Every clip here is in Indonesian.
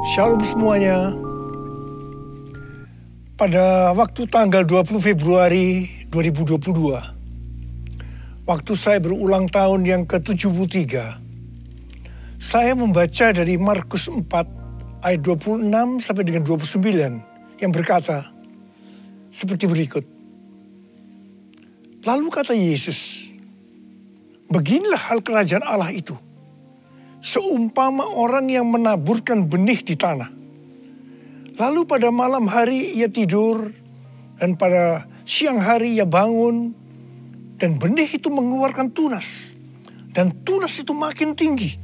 Shalom semuanya. Pada waktu tanggal 20 Februari 2022, waktu saya berulang tahun yang ke-73, saya membaca dari Markus 4 ayat 26 sampai dengan 29 yang berkata seperti berikut. Lalu kata Yesus, beginilah hal kerajaan Allah itu. Seumpama orang yang menaburkan benih di tanah. Lalu pada malam hari ia tidur, dan pada siang hari ia bangun, dan benih itu mengeluarkan tunas. Dan tunas itu makin tinggi.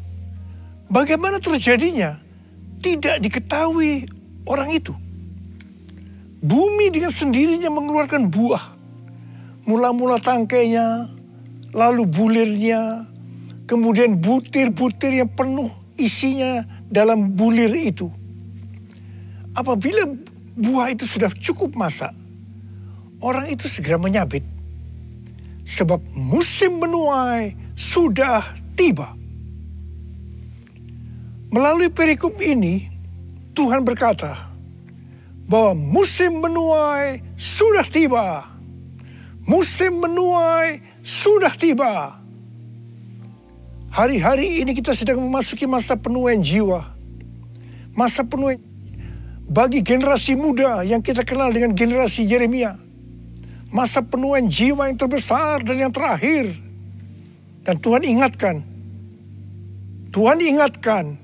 Bagaimana terjadinya? Tidak diketahui orang itu. Bumi dengan sendirinya mengeluarkan buah. Mula-mula tangkainya, lalu bulirnya, kemudian butir-butir yang penuh isinya dalam bulir itu. Apabila buah itu sudah cukup masak, orang itu segera menyabit. Sebab musim menuai sudah tiba. Melalui perikop ini, Tuhan berkata bahwa musim menuai sudah tiba. Musim menuai sudah tiba. Hari-hari ini kita sedang memasuki masa penuaian jiwa. Masa penuaian bagi generasi muda yang kita kenal dengan generasi Yeremia. Masa penuaian jiwa yang terbesar dan yang terakhir. Dan Tuhan ingatkan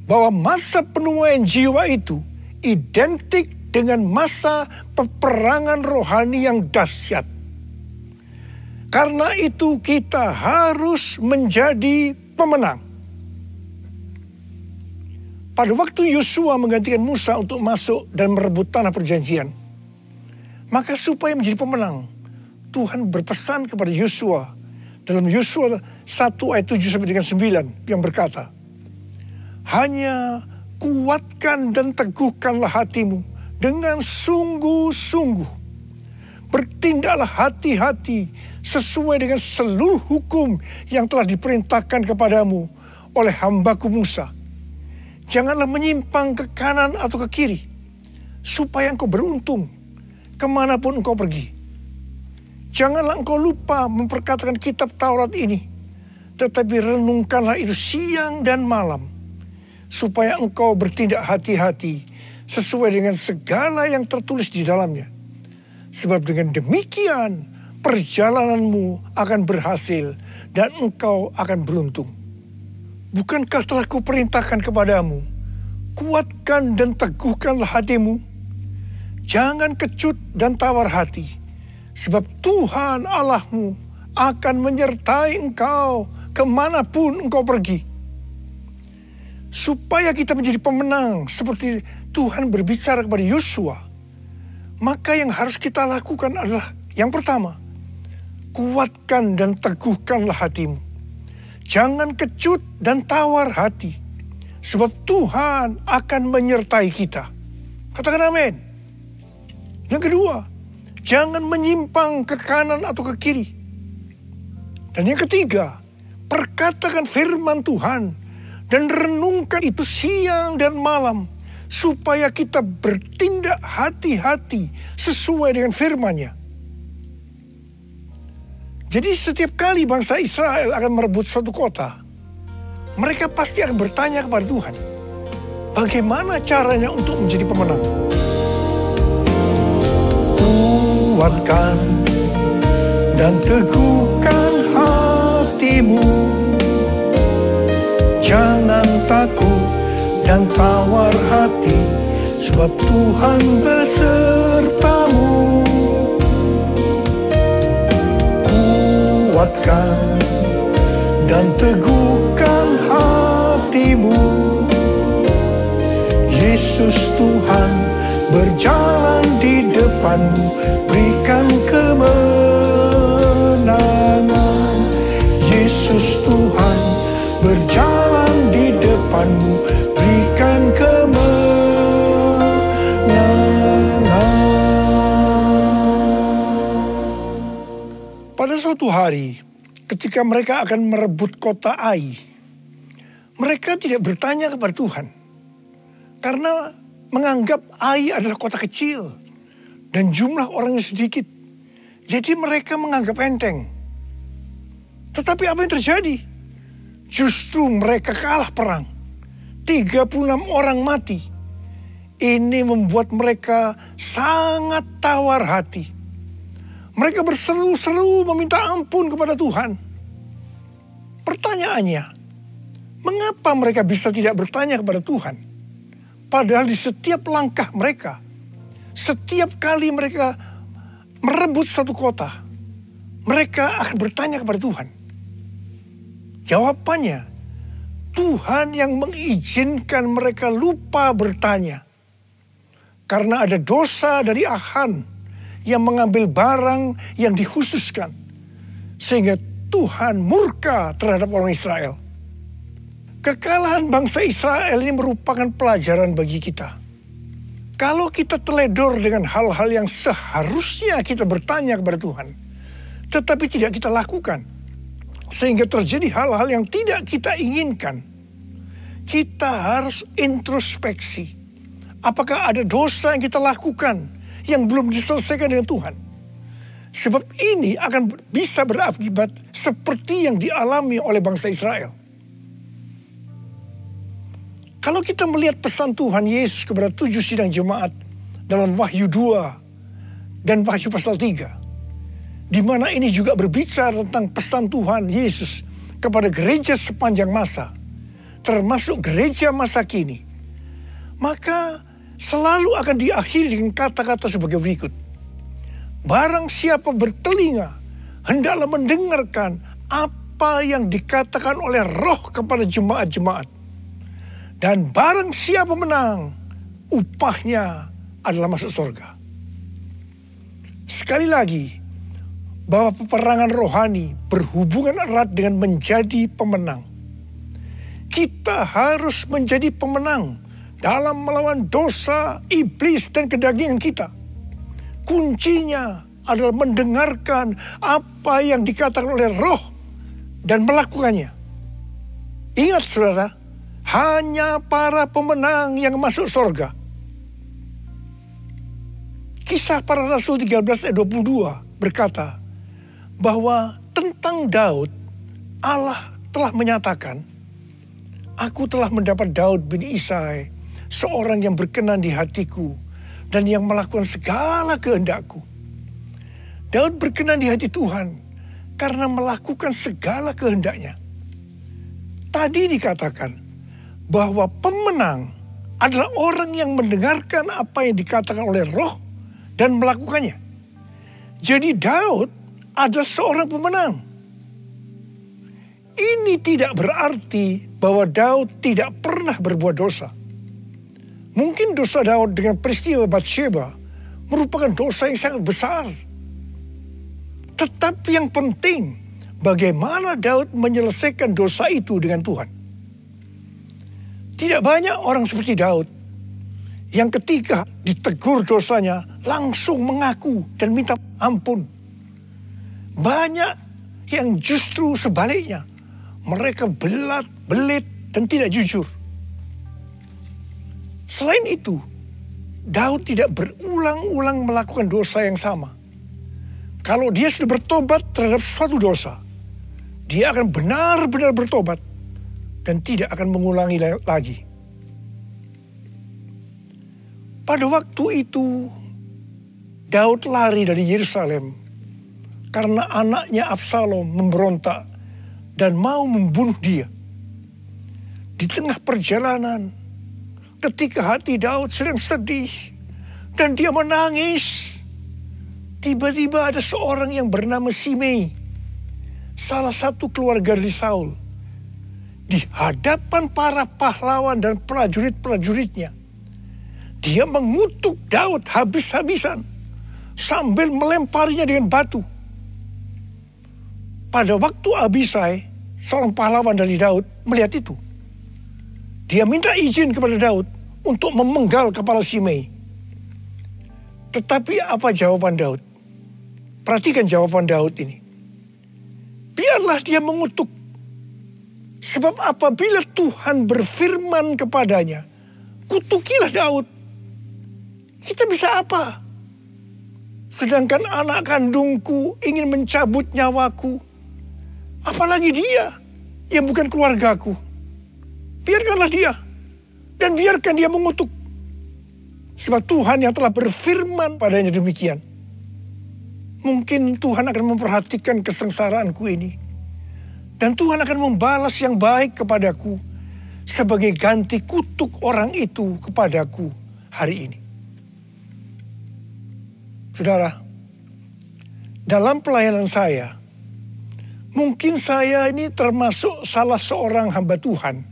bahwa masa penuaian jiwa itu identik dengan masa peperangan rohani yang dahsyat. Karena itu kita harus menjadi pemenang. Pada waktu Yosua menggantikan Musa untuk masuk dan merebut tanah perjanjian, maka supaya menjadi pemenang, Tuhan berpesan kepada Yosua dalam Yosua 1 ayat 7 sampai dengan 9 yang berkata, hanya kuatkan dan teguhkanlah hatimu dengan sungguh-sungguh. Bertindaklah hati-hati sesuai dengan seluruh hukum yang telah diperintahkan kepadamu oleh hambaku Musa. Janganlah menyimpang ke kanan atau ke kiri, supaya engkau beruntung kemanapun engkau pergi. Janganlah engkau lupa memperkatakan kitab Taurat ini, tetapi renungkanlah itu siang dan malam, supaya engkau bertindak hati-hati sesuai dengan segala yang tertulis di dalamnya. Sebab dengan demikian perjalananmu akan berhasil dan engkau akan beruntung. Bukankah telah kuperintahkan kepadamu, kuatkan dan teguhkanlah hatimu. Jangan kecut dan tawar hati, sebab Tuhan Allahmu akan menyertai engkau kemanapun engkau pergi. Supaya kita menjadi pemenang seperti Tuhan berbicara kepada Yosua, maka yang harus kita lakukan adalah yang pertama, kuatkan dan teguhkanlah hatimu. Jangan kecut dan tawar hati, sebab Tuhan akan menyertai kita. Katakan amin. Yang kedua, jangan menyimpang ke kanan atau ke kiri. Dan yang ketiga, perkatakan firman Tuhan dan renungkan itu siang dan malam, supaya kita bertindak hati-hati sesuai dengan firman-Nya. Jadi setiap kali bangsa Israel akan merebut suatu kota, mereka pasti akan bertanya kepada Tuhan, bagaimana caranya untuk menjadi pemenang? Kuatkan dan teguhkan hatimu, jangan takut dan tawar hati, sebab Tuhan besertamu. Kuatkan dan teguhkan hatimu, Yesus Tuhan berjalan di depanmu, berikan kemenangan. Yesus Tuhan berjalan di depanmu, berikan kemenangan. Pada suatu hari, ketika mereka akan merebut kota Ai, mereka tidak bertanya kepada Tuhan, Karena menganggap Ai adalah kota kecil dan jumlah orangnya sedikit. Jadi mereka menganggap enteng. Tetapi apa yang terjadi? Justru mereka kalah perang. 36 orang mati. Ini membuat mereka sangat tawar hati. Mereka berseru-seru meminta ampun kepada Tuhan. Pertanyaannya, mengapa mereka bisa tidak bertanya kepada Tuhan? Padahal di setiap langkah mereka, setiap kali mereka merebut satu kota, mereka akan bertanya kepada Tuhan. Jawabannya, Tuhan yang mengizinkan mereka lupa bertanya. Karena ada dosa dari Achan yang mengambil barang yang dikhususkan. Sehingga Tuhan murka terhadap orang Israel. Kekalahan bangsa Israel ini merupakan pelajaran bagi kita. Kalau kita teledor dengan hal-hal yang seharusnya kita bertanya kepada Tuhan, tetapi tidak kita lakukan, sehingga terjadi hal-hal yang tidak kita inginkan, kita harus introspeksi. Apakah ada dosa yang kita lakukan yang belum diselesaikan dengan Tuhan? Sebab ini akan bisa berakibat seperti yang dialami oleh bangsa Israel. Kalau kita melihat pesan Tuhan Yesus kepada 7 sidang jemaat dalam Wahyu 2 dan Wahyu pasal 3, di mana ini juga berbicara tentang pesan Tuhan Yesus kepada gereja sepanjang masa, termasuk gereja masa kini, maka selalu akan diakhiri dengan kata-kata sebagai berikut. Barang siapa bertelinga, hendaklah mendengarkan apa yang dikatakan oleh Roh kepada jemaat-jemaat. Dan barang siapa menang, upahnya adalah masuk surga. Sekali lagi, bahwa peperangan rohani berhubungan erat dengan menjadi pemenang. Kita harus menjadi pemenang dalam melawan dosa, iblis, dan kedagingan kita. Kuncinya adalah mendengarkan apa yang dikatakan oleh Roh dan melakukannya. Ingat saudara, hanya para pemenang yang masuk surga. Kisah Para Rasul 13 ayat 22 berkata bahwa tentang Daud, Allah telah menyatakan, aku telah mendapat Daud bin Isai, seorang yang berkenan di hatiku dan yang melakukan segala kehendakku. Daud berkenan di hati Tuhan karena melakukan segala kehendaknya. Tadi dikatakan bahwa pemenang adalah orang yang mendengarkan apa yang dikatakan oleh Roh dan melakukannya. Jadi Daud adalah seorang pemenang. Ini tidak berarti bahwa Daud tidak pernah berbuat dosa. Mungkin dosa Daud dengan peristiwa Batsheba merupakan dosa yang sangat besar. Tetapi yang penting, bagaimana Daud menyelesaikan dosa itu dengan Tuhan. Tidak banyak orang seperti Daud yang ketika ditegur dosanya langsung mengaku dan minta ampun. Banyak yang justru sebaliknya, mereka belit dan tidak jujur. Selain itu, Daud tidak berulang-ulang melakukan dosa yang sama. Kalau dia sudah bertobat terhadap suatu dosa, dia akan benar-benar bertobat dan tidak akan mengulangi lagi. Pada waktu itu, Daud lari dari Yerusalem karena anaknya Absalom memberontak dan mau membunuh dia. Di tengah perjalanan, ketika hati Daud sedang sedih dan dia menangis, tiba-tiba ada seorang yang bernama Simei, salah satu keluarga dari Saul, di hadapan para pahlawan dan prajurit-prajuritnya. Dia mengutuk Daud habis-habisan sambil melemparinya dengan batu. Pada waktu Abisai, seorang pahlawan dari Daud, melihat itu, dia minta izin kepada Daud untuk memenggal kepala Simei. Tetapi apa jawaban Daud? Perhatikan jawaban Daud ini. Biarlah dia mengutuk. Sebab apabila Tuhan berfirman kepadanya, kutukilah Daud. Kita bisa apa? Sedangkan anak kandungku ingin mencabut nyawaku. Apalagi dia yang bukan keluargaku. Biarkanlah dia. Dan biarkan dia mengutuk. Sebab Tuhan yang telah berfirman padanya demikian. Mungkin Tuhan akan memperhatikan kesengsaraanku ini. Dan Tuhan akan membalas yang baik kepadaku. Sebagai ganti kutuk orang itu kepadaku hari ini. Saudara, dalam pelayanan saya, mungkin saya ini termasuk salah seorang hamba Tuhan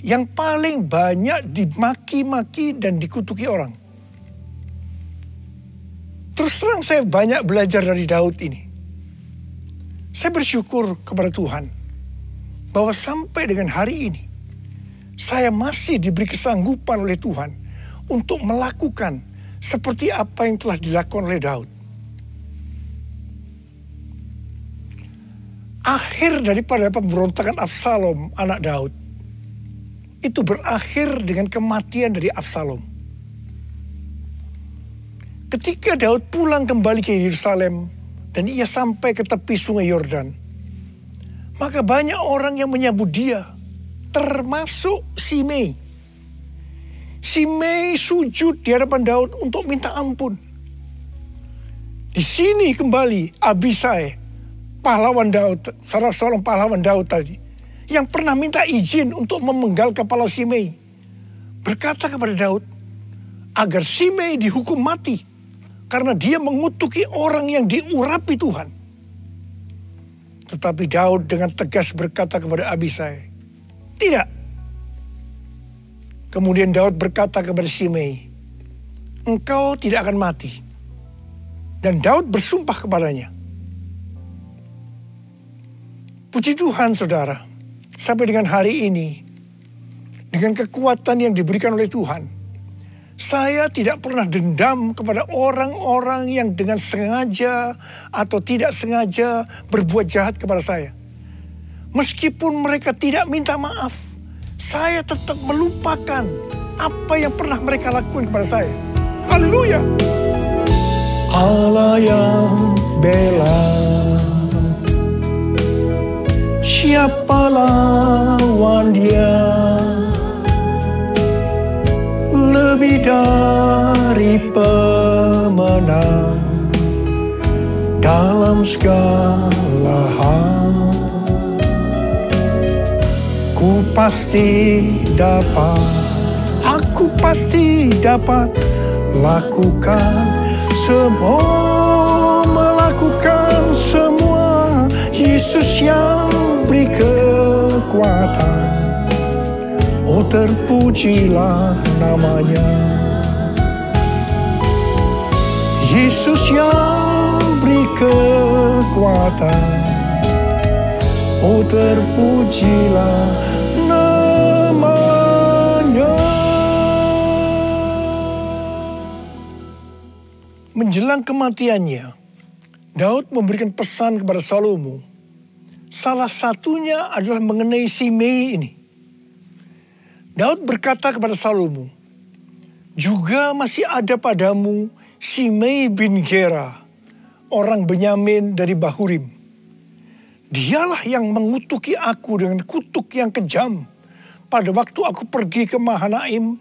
yang paling banyak dimaki-maki dan dikutuki orang. Terus terang saya banyak belajar dari Daud ini. Saya bersyukur kepada Tuhan bahwa sampai dengan hari ini, saya masih diberi kesanggupan oleh Tuhan untuk melakukan seperti apa yang telah dilakukan oleh Daud. Akhir daripada pemberontakan Absalom, anak Daud, itu berakhir dengan kematian dari Absalom. Ketika Daud pulang kembali ke Yerusalem dan ia sampai ke tepi sungai Yordan, maka banyak orang yang menyambut dia, termasuk Simei. Simei sujud di hadapan Daud untuk minta ampun. Di sini kembali Abisai, pahlawan Daud, salah seorang pahlawan Daud tadi, yang pernah minta izin untuk memenggal kepala Simei, berkata kepada Daud agar Simei dihukum mati karena dia mengutuki orang yang diurapi Tuhan. Tetapi Daud dengan tegas berkata kepada Abisai, tidak. Kemudian Daud berkata kepada Simei, engkau tidak akan mati. Dan Daud bersumpah kepadanya. Puji Tuhan saudara, sampai dengan hari ini, dengan kekuatan yang diberikan oleh Tuhan, saya tidak pernah dendam kepada orang-orang yang dengan sengaja atau tidak sengaja berbuat jahat kepada saya. Meskipun mereka tidak minta maaf, saya tetap melupakan apa yang pernah mereka lakukan kepada saya. Haleluya. Allah yang bela, siapa lawan dia? Lebih dari pemenang dalam segala hal. Aku pasti dapat lakukan semua, melakukan semua. Yesus yang beri kekuatan, oh terpujilah namanya. Yesus yang beri kekuatan, oh terpujilah namanya. Menjelang kematiannya, Daud memberikan pesan kepada Salomo. Salah satunya adalah mengenai Simei ini. Daud berkata kepada Salomo, juga masih ada padamu Simei bin Gera, orang Benyamin dari Bahurim. Dialah yang mengutuki aku dengan kutuk yang kejam pada waktu aku pergi ke Mahanaim.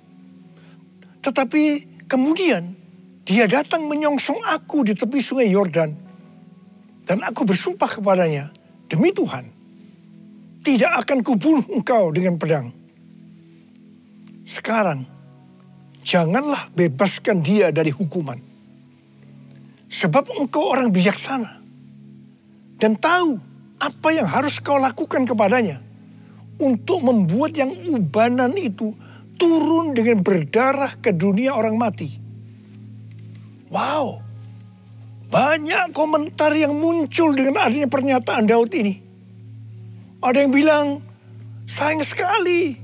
Tetapi kemudian dia datang menyongsong aku di tepi sungai Yordan. Dan aku bersumpah kepadanya, demi Tuhan, tidak akan kubunuh engkau dengan pedang. Sekarang, janganlah bebaskan dia dari hukuman. Sebab engkau orang bijaksana dan tahu apa yang harus kau lakukan kepadanya untuk membuat yang ubanan itu turun dengan berdarah ke dunia orang mati. Wow, banyak komentar yang muncul dengan adanya pernyataan Daud ini. Ada yang bilang, sayang sekali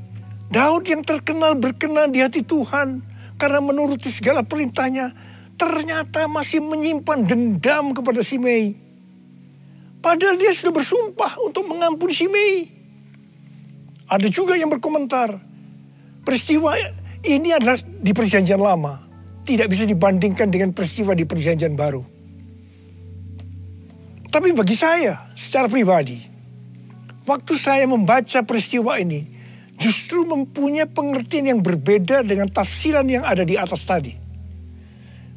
Daud yang terkenal berkenan di hati Tuhan karena menuruti segala perintahnya, ternyata masih menyimpan dendam kepada Simei. Padahal dia sudah bersumpah untuk mengampuni Simei. Ada juga yang berkomentar, peristiwa ini adalah di Perjanjian Lama. Tidak bisa dibandingkan dengan peristiwa di Perjanjian Baru. Tapi bagi saya, secara pribadi, waktu saya membaca peristiwa ini, justru mempunyai pengertian yang berbeda dengan tafsiran yang ada di atas tadi.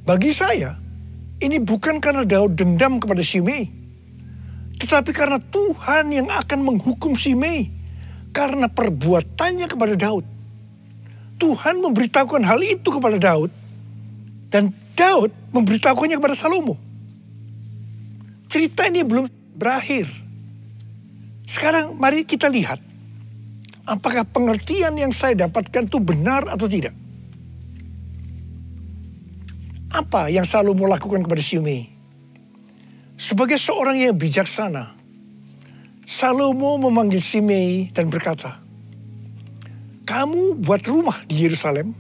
Bagi saya, ini bukan karena Daud dendam kepada Shimei, tetapi karena Tuhan yang akan menghukum Shimei karena perbuatannya kepada Daud. Tuhan memberitahukan hal itu kepada Daud, dan Daud memberitahukannya kepada Salomo. Cerita ini belum berakhir. Sekarang mari kita lihat, apakah pengertian yang saya dapatkan itu benar atau tidak. Apa yang Salomo lakukan kepada Shimei? Sebagai seorang yang bijaksana, Salomo memanggil Shimei dan berkata, kamu buat rumah di Yerusalem,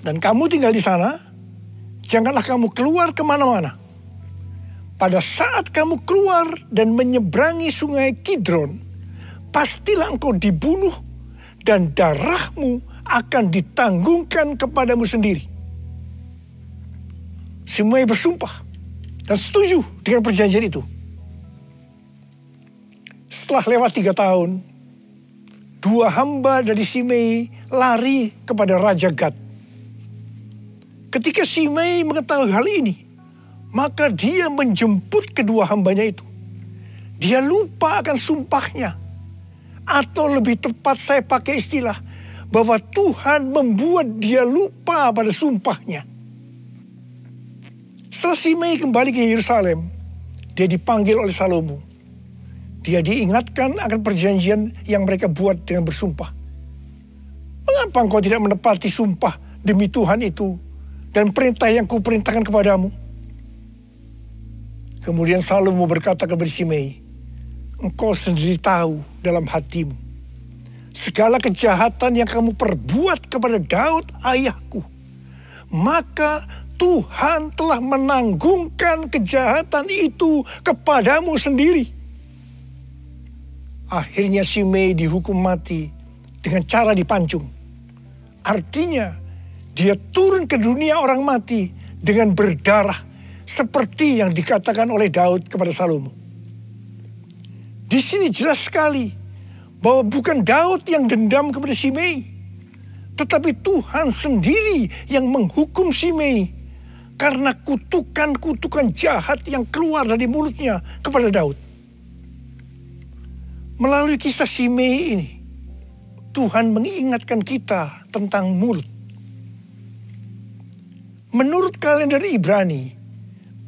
dan kamu tinggal di sana, janganlah kamu keluar kemana-mana. Pada saat kamu keluar dan menyeberangi sungai Kidron, pastilah engkau dibunuh dan darahmu akan ditanggungkan kepadamu sendiri. Shimei bersumpah dan setuju dengan perjanjian itu. Setelah lewat 3 tahun, 2 hamba dari Shimei lari kepada Raja Gad. Ketika Shimei mengetahui hal ini, maka dia menjemput kedua hambanya itu. Dia lupa akan sumpahnya. Atau lebih tepat saya pakai istilah, bahwa Tuhan membuat dia lupa pada sumpahnya. Setelah Shimei kembali ke Yerusalem, dia dipanggil oleh Salomo. Dia diingatkan akan perjanjian yang mereka buat dengan bersumpah. Mengapa engkau tidak menepati sumpah demi Tuhan itu dan perintah yang kuperintahkan kepadamu? Kemudian Salomo berkata kepada Shimei, engkau sendiri tahu dalam hatimu segala kejahatan yang kamu perbuat kepada Daud ayahku. Maka Tuhan telah menanggungkan kejahatan itu kepadamu sendiri. Akhirnya Shimei dihukum mati dengan cara dipancung. Artinya dia turun ke dunia orang mati dengan berdarah, seperti yang dikatakan oleh Daud kepada Salomo. Di sini jelas sekali bahwa bukan Daud yang dendam kepada Shimei, tetapi Tuhan sendiri yang menghukum Shimei karena kutukan-kutukan jahat yang keluar dari mulutnya kepada Daud. Melalui kisah Shimei ini, Tuhan mengingatkan kita tentang mulut. Menurut kalender Ibrani,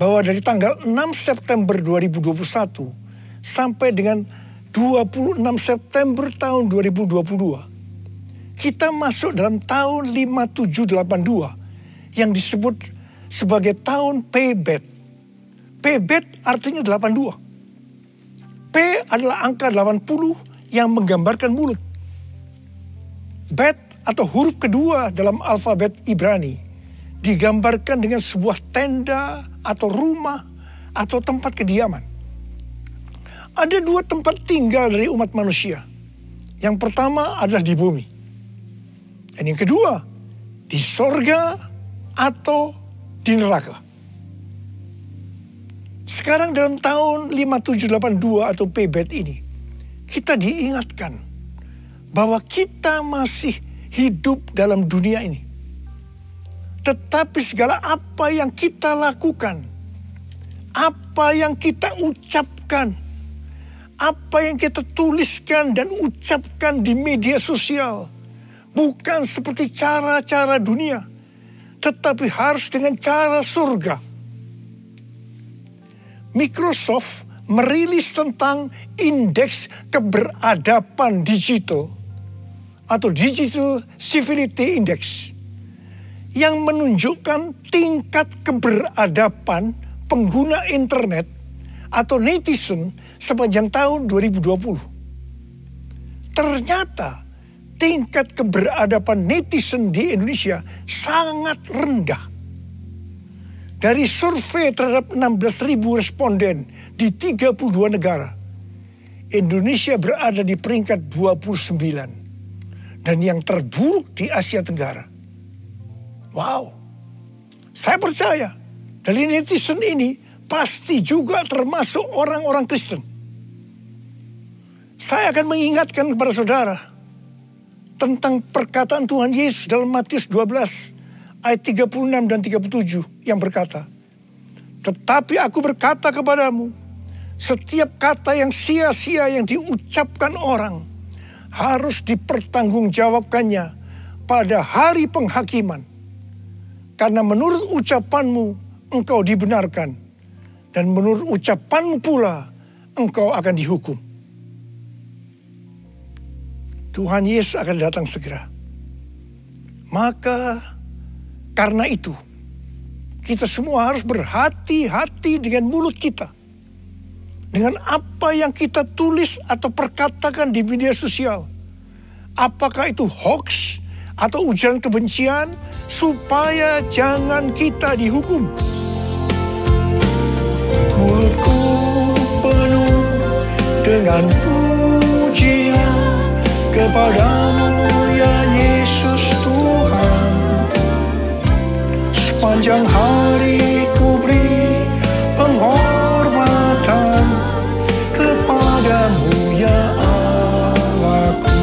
bahwa dari tanggal 6 September 2021 sampai dengan 26 September tahun 2022, kita masuk dalam tahun 5782 yang disebut sebagai tahun Pebet. Pebet artinya 82. P adalah angka 80 yang menggambarkan mulut. Bet atau huruf kedua dalam alfabet Ibrani digambarkan dengan sebuah tenda atau rumah atau tempat kediaman. Ada 2 tempat tinggal dari umat manusia. Yang pertama adalah di bumi. Dan yang kedua, di sorga atau di neraka. Sekarang dalam tahun 5782 atau Pebet ini, kita diingatkan bahwa kita masih hidup dalam dunia ini. Tetapi segala apa yang kita lakukan, apa yang kita ucapkan, apa yang kita tuliskan dan ucapkan di media sosial, bukan seperti cara-cara dunia, tetapi harus dengan cara surga. Microsoft merilis tentang indeks keberadaban digital atau Digital Civility Index yang menunjukkan tingkat keberadaban pengguna internet atau netizen sepanjang tahun 2020. Ternyata tingkat keberadaban netizen di Indonesia sangat rendah. Dari survei terhadap 16.000 responden di 32 negara, Indonesia berada di peringkat 29 dan yang terburuk di Asia Tenggara. Wow, saya percaya dari netizen ini pasti juga termasuk orang-orang Kristen. Saya akan mengingatkan kepada saudara tentang perkataan Tuhan Yesus dalam Matius 12 ayat 36 dan 37 yang berkata, "Tetapi aku berkata kepadamu, setiap kata yang sia-sia yang diucapkan orang harus dipertanggungjawabkannya pada hari penghakiman. Karena menurut ucapanmu engkau dibenarkan, dan menurut ucapanmu pula engkau akan dihukum." Tuhan Yesus akan datang segera. Maka karena itu, kita semua harus berhati-hati dengan mulut kita. Dengan apa yang kita tulis atau perkatakan di media sosial. Apakah itu hoax atau ujaran kebencian, supaya jangan kita dihukum. Mulutku penuh dengan pujian kepadamu ya Yesus Tuhan. Sepanjang hari ku beri penghormatan kepadamu ya Allahku.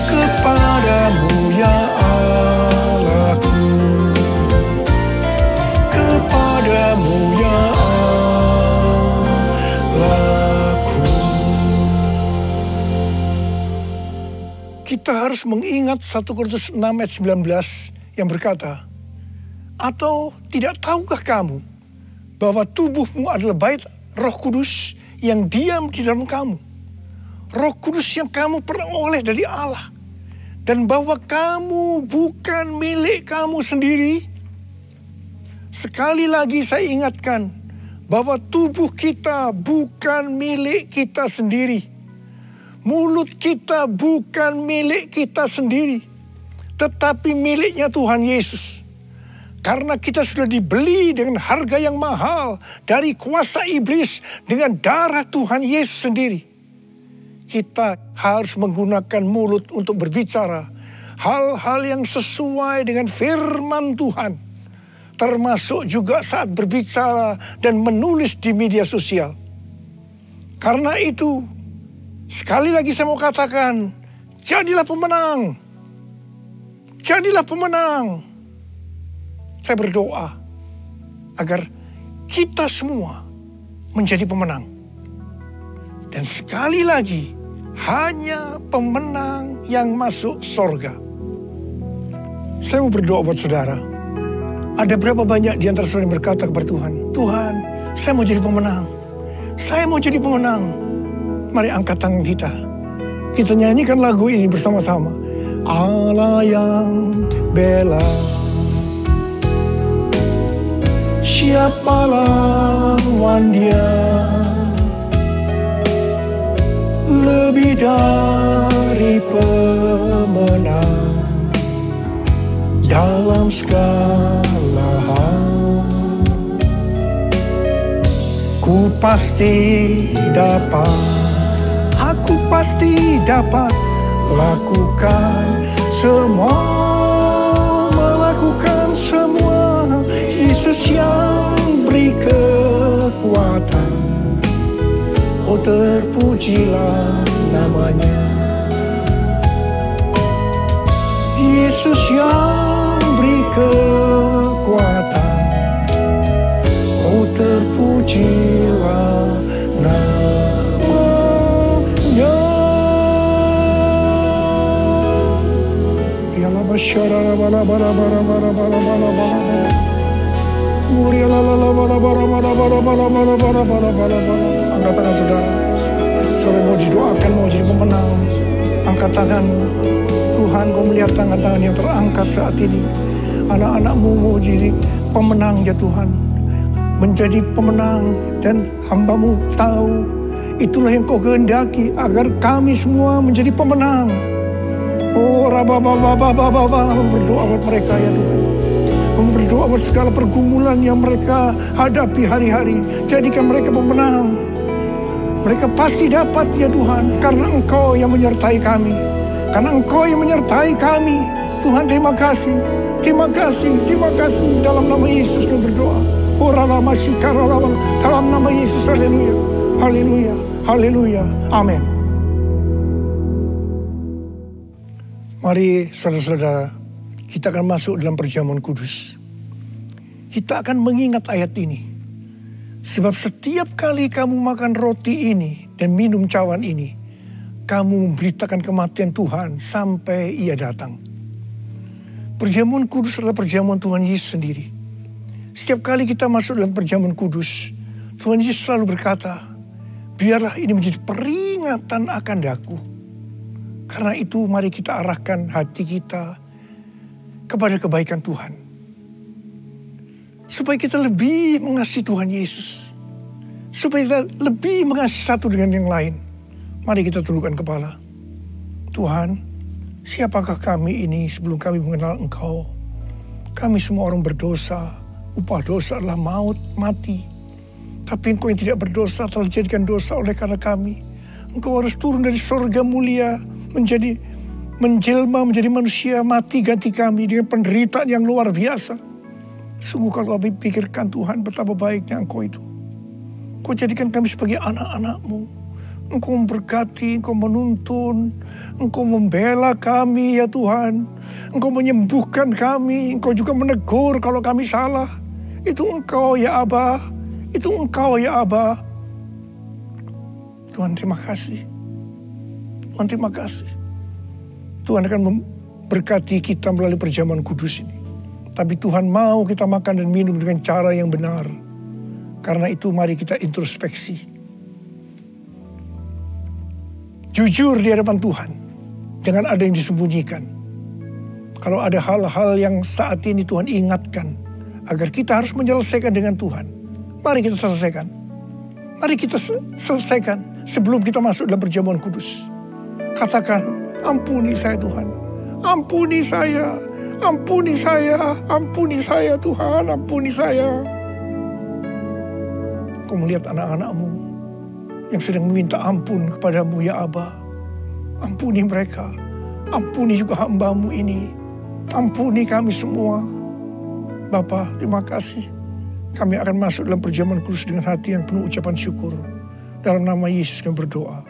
Kepadamu ya Allahku. Kepadamu ya Allahku. Kita harus mengingat 1 Korintus 6 ayat 19 yang berkata, "Atau tidak tahukah kamu bahwa tubuhmu adalah bait Roh Kudus yang diam di dalam kamu? Roh Kudus yang kamu peroleh dari Allah, dan bahwa kamu bukan milik kamu sendiri." Sekali lagi saya ingatkan bahwa tubuh kita bukan milik kita sendiri. Mulut kita bukan milik kita sendiri, tetapi miliknya Tuhan Yesus. Karena kita sudah dibeli dengan harga yang mahal dari kuasa iblis dengan darah Tuhan Yesus sendiri. Kita harus menggunakan mulut untuk berbicara hal-hal yang sesuai dengan firman Tuhan. Termasuk juga saat berbicara dan menulis di media sosial. Karena itu, sekali lagi saya mau katakan, jadilah pemenang. Jadilah pemenang. Saya berdoa agar kita semua menjadi pemenang. Dan sekali lagi, hanya pemenang yang masuk sorga. Saya mau berdoa buat saudara. Ada berapa banyak di antara saudara yang berkata kepada Tuhan, "Tuhan, saya mau jadi pemenang. Saya mau jadi pemenang." Mari angkat tangan kita. Kita nyanyikan lagu ini bersama-sama. Allah yang bela, siapa lawan Dia? Lebih dari pemenang dalam segala hal. Ku pasti dapat, aku pasti dapat lakukan semua, melakukan semua. Yesus yang beri kekuatan, oh terpujilah namanya. Yesus yang beri kekuatan, oh terpujilah namanya. Angkat tangan saudara. Saudara mau didoakan, mau jadi pemenang. Angkat tanganmu. Tuhan, kau melihat tangan-tangan yang terangkat saat ini. Anak-anakmu mau jadi pemenang ya Tuhan. Menjadi pemenang, dan hamba-Mu tahu itulah yang kau kehendaki agar kami semua menjadi pemenang. Oh, berdoa buat mereka ya Tuhan. Berdoa buat segala pergumulan yang mereka hadapi hari-hari. Jadikan mereka pemenang. Mereka pasti dapat ya Tuhan, karena Engkau yang menyertai kami. Karena Engkau yang menyertai kami, Tuhan terima kasih. Terima kasih, terima kasih. Dalam nama Yesus kami berdoa. Dalam nama Yesus, haleluya, haleluya, haleluya, amin. Mari saudara-saudara, kita akan masuk dalam perjamuan kudus. Kita akan mengingat ayat ini. Sebab setiap kali kamu makan roti ini dan minum cawan ini, kamu memberitakan kematian Tuhan sampai Ia datang. Perjamuan kudus adalah perjamuan Tuhan Yesus sendiri. Setiap kali kita masuk dalam perjamuan kudus, Tuhan Yesus selalu berkata, biarlah ini menjadi peringatan akan daku. Karena itu mari kita arahkan hati kita kepada kebaikan Tuhan. Supaya kita lebih mengasihi Tuhan Yesus. Supaya kita lebih mengasihi satu dengan yang lain. Mari kita tundukkan kepala. Tuhan, siapakah kami ini sebelum kami mengenal Engkau? Kami semua orang berdosa. Upah dosa adalah maut, mati. Tapi Engkau yang tidak berdosa telah dijadikan dosa oleh karena kami. Engkau harus turun dari surga mulia, menjelma menjadi manusia, mati ganti kami dengan penderitaan yang luar biasa. Sungguh kalau kami pikirkan Tuhan betapa baiknya Engkau itu. Engkau jadikan kami sebagai anak-anak-Mu. Engkau memberkati, Engkau menuntun, Engkau membela kami ya Tuhan. Engkau menyembuhkan kami, Engkau juga menegur kalau kami salah. Itu Engkau ya Aba, itu Engkau ya Aba. Tuhan terima kasih. Tuhan terima kasih. Tuhan akan memberkati kita melalui perjamuan kudus ini. Tapi Tuhan mau kita makan dan minum dengan cara yang benar. Karena itu mari kita introspeksi. Jujur di hadapan Tuhan. Jangan ada yang disembunyikan. Kalau ada hal-hal yang saat ini Tuhan ingatkan. Agar kita harus menyelesaikan dengan Tuhan. Mari kita selesaikan. Mari kita selesaikan sebelum kita masuk dalam perjamuan kudus. Katakan, ampuni saya Tuhan. Ampuni saya. Ampuni saya. Ampuni saya Tuhan. Ampuni saya. Kau melihat anak-anak-Mu yang sedang meminta ampun kepadamu ya Aba. Ampuni mereka. Ampuni juga hamba-Mu ini. Ampuni kami semua. Bapa, terima kasih. Kami akan masuk dalam perjamuan kudus dengan hati yang penuh ucapan syukur. Dalam nama Yesus kami berdoa.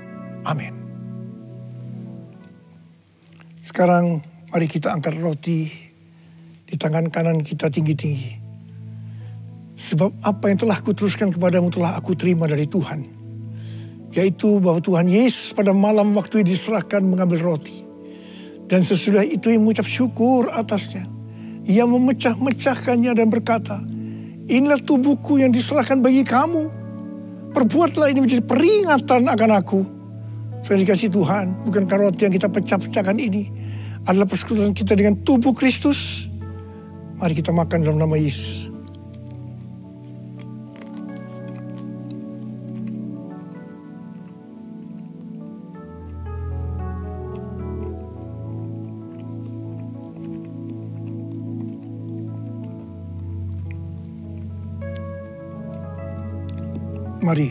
Amin. Sekarang mari kita angkat roti di tangan kanan kita tinggi-tinggi. Sebab apa yang telah kuteruskan kepadamu telah aku terima dari Tuhan. Yaitu bahwa Tuhan Yesus pada malam waktu diserahkan mengambil roti. Dan sesudah itu ia mengucap syukur atasnya. Ia memecah-mecahkannya dan berkata, inilah tubuhku yang diserahkan bagi kamu. Perbuatlah ini menjadi peringatan akan aku. Saya dikasih Tuhan, bukankah roti yang kita pecah-pecahkan ini adalah persekutuan kita dengan tubuh Kristus? Mari kita makan dalam nama Yesus. Mari,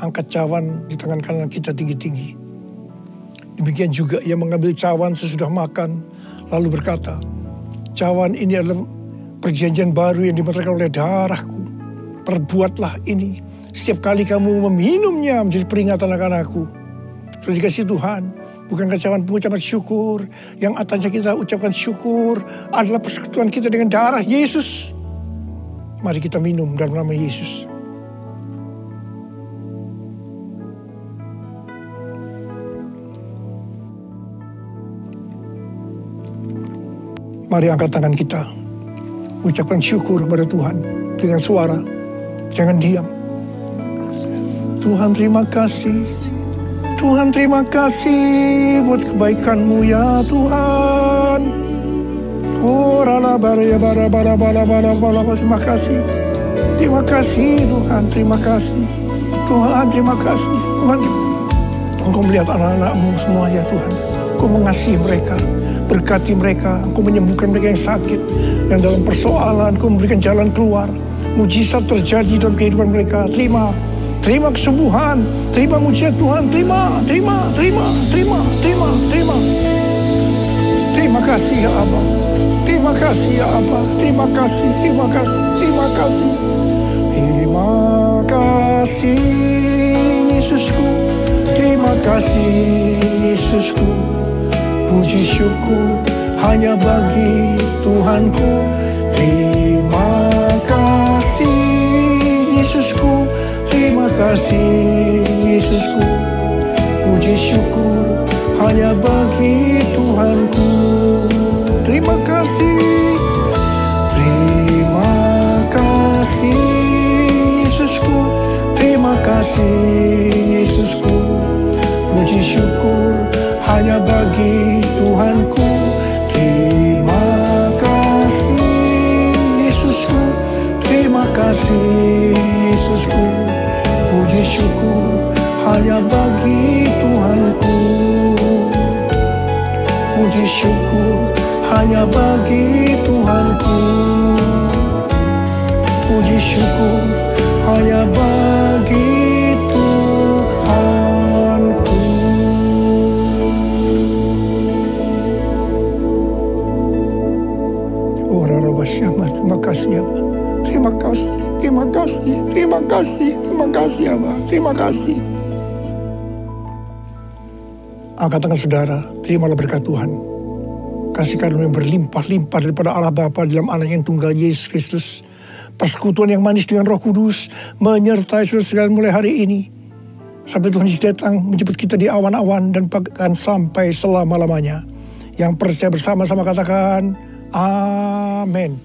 angkat cawan di tangan kanan kita tinggi-tinggi. Demikian juga ia mengambil cawan sesudah makan, lalu berkata, cawan ini adalah perjanjian baru yang dimeteraikan oleh darahku. Perbuatlah ini setiap kali kamu meminumnya menjadi peringatan akan aku. Sudah dikasih Tuhan, bukankah cawan pengucapan syukur, yang atasnya kita ucapkan syukur adalah persekutuan kita dengan darah Yesus. Mari kita minum dalam nama Yesus. Mari angkat tangan kita. Ucapkan syukur kepada Tuhan dengan suara. Jangan diam. Tuhan terima kasih. Tuhan terima kasih buat kebaikan-Mu ya Tuhan. Oh rala bara bara bara bara bara bara. Terima kasih. Terima kasih Tuhan. Terima kasih. Tuhan terima kasih. Tuhan, Engkau melihat anak-anak-Mu semua ya Tuhan. Engkau mengasihi mereka. Berkati mereka, Engkau menyembuhkan mereka yang sakit, yang dalam persoalan, Engkau memberikan jalan keluar. Mujizat terjadi dalam kehidupan mereka. Terima kesembuhan, terima mujizat Tuhan, terima. Terima kasih ya Abba. Terima kasih ya Abba. Terima kasih, terima kasih, terima kasih. Terima kasih Yesusku. Terima kasih Yesusku. Puji syukur hanya bagi Tuhanku. Terima kasih Yesusku. Terima kasih Yesusku. Puji syukur hanya bagi Tuhanku. Terima kasih. Terima kasih Yesusku. Terima kasih Yesusku. Puji syukur hanya bagi Tuhanku. Terima kasih Yesusku. Terima kasih Yesusku. Puji syukur hanya bagi Tuhanku. Puji syukur hanya bagi Tuhanku. Puji syukur hanya bagi Tuhanku. Oh Rara Syama, terima kasih ya Pak. Terima kasih, terima kasih, terima kasih, terima kasih ya Pak. Terima kasih. Angkat tangan saudara, terimalah berkat Tuhan. Kasih karunia berlimpah-limpah daripada Allah Bapa dalam anak yang tunggal Yesus Kristus. Persekutuan yang manis dengan Roh Kudus menyertai saudara sekalian mulai hari ini. Sampai Tuhan Yesus datang menjemput kita di awan-awan dan bahkan sampai selama-lamanya. Yang percaya bersama-sama katakan, Amin.